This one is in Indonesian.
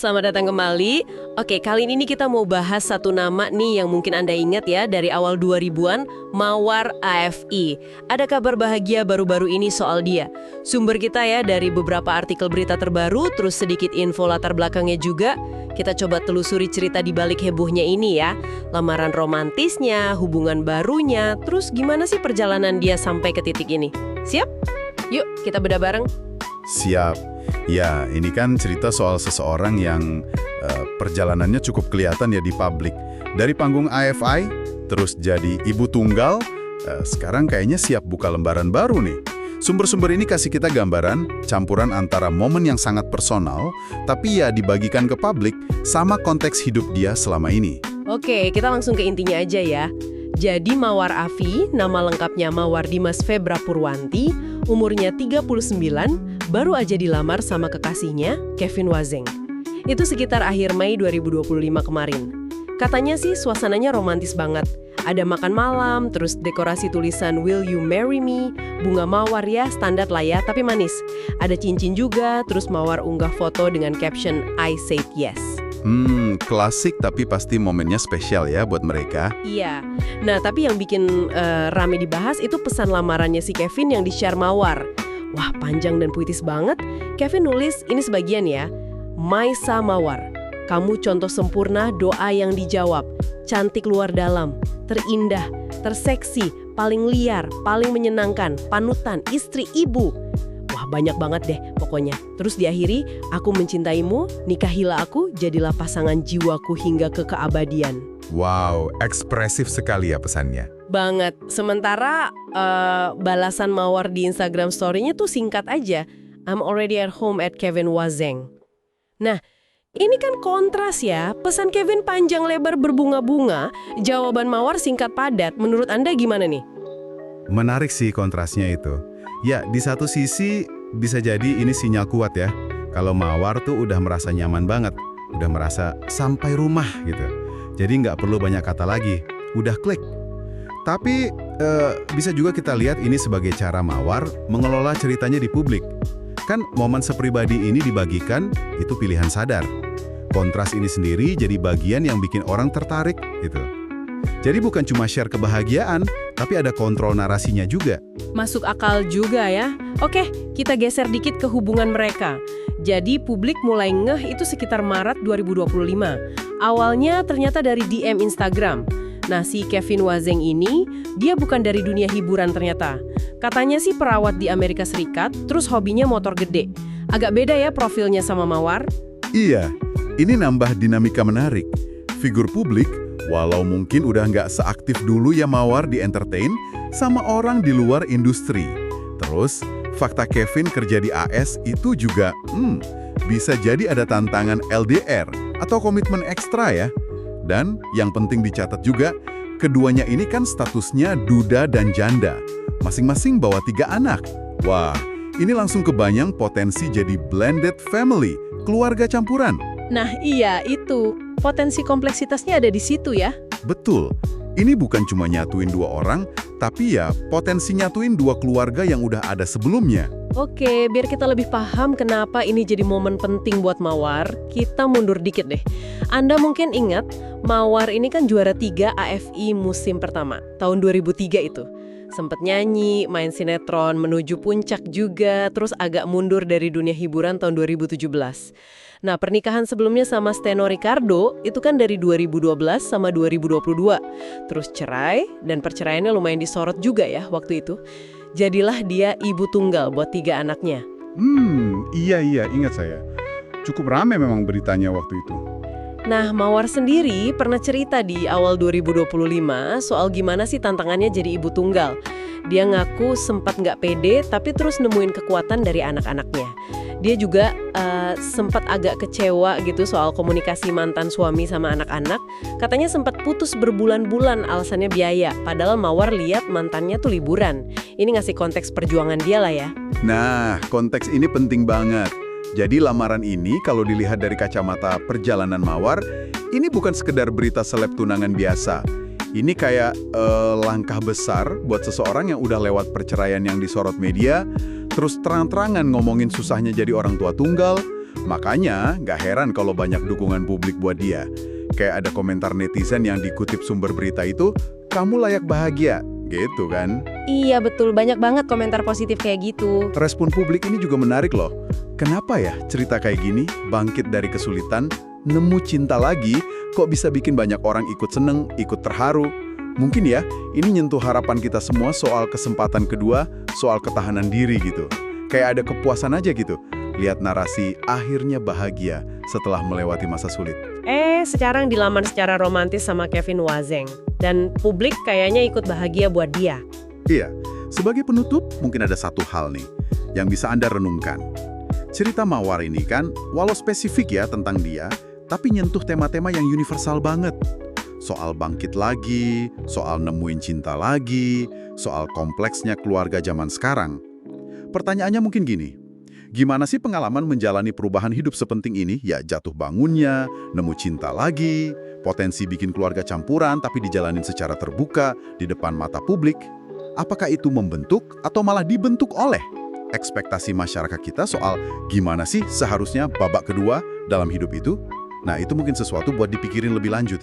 Selamat datang kembali. Oke, kali ini kita mau bahas satu nama nih yang mungkin Anda ingat ya dari awal 2000-an, Mawar AFI. Ada kabar bahagia baru-baru ini soal dia. Sumber kita ya dari beberapa artikel berita terbaru, terus sedikit info latar belakangnya juga. Kita coba telusuri cerita di balik hebohnya ini ya. Lamaran romantisnya, hubungan barunya, terus gimana sih perjalanan dia sampai ke titik ini? Siap? Yuk, kita bedah bareng. Siap. Ya, ini kan cerita soal seseorang yang perjalanannya cukup kelihatan ya di publik. Dari panggung AFI, terus jadi ibu tunggal, sekarang kayaknya siap buka lembaran baru nih. Sumber-sumber ini kasih kita gambaran, campuran antara momen yang sangat personal, tapi ya dibagikan ke publik sama konteks hidup dia selama ini. Oke, kita langsung ke intinya aja ya. Jadi Mawar Afi, nama lengkapnya Mawar Dimas Febra Purwanti, umurnya 39, baru aja dilamar sama kekasihnya, Kevin Wazeng. Itu sekitar akhir Mei 2025 kemarin. Katanya sih suasananya romantis banget. Ada makan malam, terus dekorasi tulisan Will You Marry Me, bunga mawar ya, standar lah ya, tapi manis. Ada cincin juga, terus Mawar unggah foto dengan caption I said yes. Klasik tapi pasti momennya spesial ya buat mereka. Iya. Nah, tapi yang bikin rame dibahas itu pesan lamarannya si Kevin yang di-share Mawar. Wah, panjang dan puitis banget. Kevin nulis ini sebagian ya. Maisa Mawar, kamu contoh sempurna doa yang dijawab. Cantik luar dalam, terindah, terseksi, paling liar, paling menyenangkan, panutan, istri, ibu. Wah, banyak banget deh pokoknya. Terus diakhiri, aku mencintaimu, nikahilah aku, jadilah pasangan jiwaku hingga ke keabadian. Wow, ekspresif sekali ya pesannya. Banget. Sementara balasan Mawar di Instagram story-nya tuh singkat aja. I'm already at home at Kevin Wazeng. Nah, ini kan kontras ya. Pesan Kevin panjang lebar berbunga-bunga, jawaban Mawar singkat padat. Menurut Anda gimana nih? Menarik sih kontrasnya itu. Ya, di satu sisi bisa jadi ini sinyal kuat ya. Kalau Mawar tuh udah merasa nyaman banget, udah merasa sampai rumah gitu. Jadi nggak perlu banyak kata lagi, udah klik. Tapi bisa juga kita lihat ini sebagai cara Mawar mengelola ceritanya di publik. Kan momen sepribadi ini dibagikan, itu pilihan sadar. Kontras ini sendiri jadi bagian yang bikin orang tertarik gitu. Jadi bukan cuma share kebahagiaan, tapi ada kontrol narasinya juga. Masuk akal juga ya. Oke, kita geser dikit ke hubungan mereka. Jadi publik mulai ngeh itu sekitar Maret 2025. Awalnya ternyata dari DM Instagram. Nah, si Kevin Wazeng ini, dia bukan dari dunia hiburan ternyata. Katanya sih perawat di Amerika Serikat, terus hobinya motor gede. Agak beda ya profilnya sama Mawar. Iya, ini nambah dinamika menarik. Figur publik, walau mungkin udah nggak seaktif dulu ya Mawar di entertain, sama orang di luar industri. Terus, fakta Kevin kerja di AS itu juga, bisa jadi ada tantangan LDR atau komitmen ekstra ya. Dan yang penting dicatat juga, keduanya ini kan statusnya duda dan janda. Masing-masing bawa 3 anak. Wah, ini langsung kebayang potensi jadi blended family, keluarga campuran. Nah iya, itu. Potensi kompleksitasnya ada di situ ya. Betul. Ini bukan cuma nyatuin 2 orang, tapi ya potensi nyatuin 2 keluarga yang udah ada sebelumnya. Oke, biar kita lebih paham kenapa ini jadi momen penting buat Mawar, kita mundur dikit deh. Anda mungkin ingat, Mawar ini kan juara 3 AFI musim pertama, tahun 2003 itu. Sempet nyanyi, main sinetron, menuju puncak juga, terus agak mundur dari dunia hiburan tahun 2017. Nah, pernikahan sebelumnya sama Steno Ricardo itu kan dari 2012 sama 2022. Terus cerai, dan perceraiannya lumayan disorot juga ya waktu itu. Jadilah dia ibu tunggal buat 3 anaknya. Iya, ingat saya. Cukup rame memang beritanya waktu itu. Nah, Mawar sendiri pernah cerita di awal 2025 soal gimana sih tantangannya jadi ibu tunggal. Dia ngaku sempat nggak pede, tapi terus nemuin kekuatan dari anak-anaknya. Dia juga sempat agak kecewa gitu soal komunikasi mantan suami sama anak-anak. Katanya sempat putus berbulan-bulan alasannya biaya, padahal Mawar lihat mantannya tuh liburan. Ini ngasih konteks perjuangan dia lah ya. Nah, konteks ini penting banget. Jadi lamaran ini kalau dilihat dari kacamata perjalanan Mawar, ini bukan sekedar berita seleb tunangan biasa. Ini kayak langkah besar buat seseorang yang udah lewat perceraian yang disorot media, terus terang-terangan ngomongin susahnya jadi orang tua tunggal, Makanya nggak heran kalau banyak dukungan publik buat dia. Kayak ada komentar netizen yang dikutip sumber berita itu, kamu layak bahagia, gitu kan? Iya betul, banyak banget komentar positif kayak gitu. Respon publik ini juga menarik loh. Kenapa ya cerita kayak gini, bangkit dari kesulitan, nemu cinta lagi, kok bisa bikin banyak orang ikut seneng, ikut terharu? Mungkin ya, ini nyentuh harapan kita semua soal kesempatan kedua, soal ketahanan diri gitu. Kayak ada kepuasan aja gitu, lihat narasi akhirnya bahagia setelah melewati masa sulit. Sekarang dilamar secara romantis sama Kevin Wazeng. Dan publik kayaknya ikut bahagia buat dia. Iya, sebagai penutup mungkin ada satu hal nih yang bisa Anda renungkan. Cerita Mawar ini kan, walau spesifik ya tentang dia, tapi nyentuh tema-tema yang universal banget. Soal bangkit lagi, soal nemuin cinta lagi, soal kompleksnya keluarga zaman sekarang. Pertanyaannya mungkin gini, gimana sih pengalaman menjalani perubahan hidup sepenting ini? Ya jatuh bangunnya, nemu cinta lagi, potensi bikin keluarga campuran tapi dijalanin secara terbuka di depan mata publik. Apakah itu membentuk atau malah dibentuk oleh ekspektasi masyarakat kita soal gimana sih seharusnya babak kedua dalam hidup itu? Nah, itu mungkin sesuatu buat dipikirin lebih lanjut ya.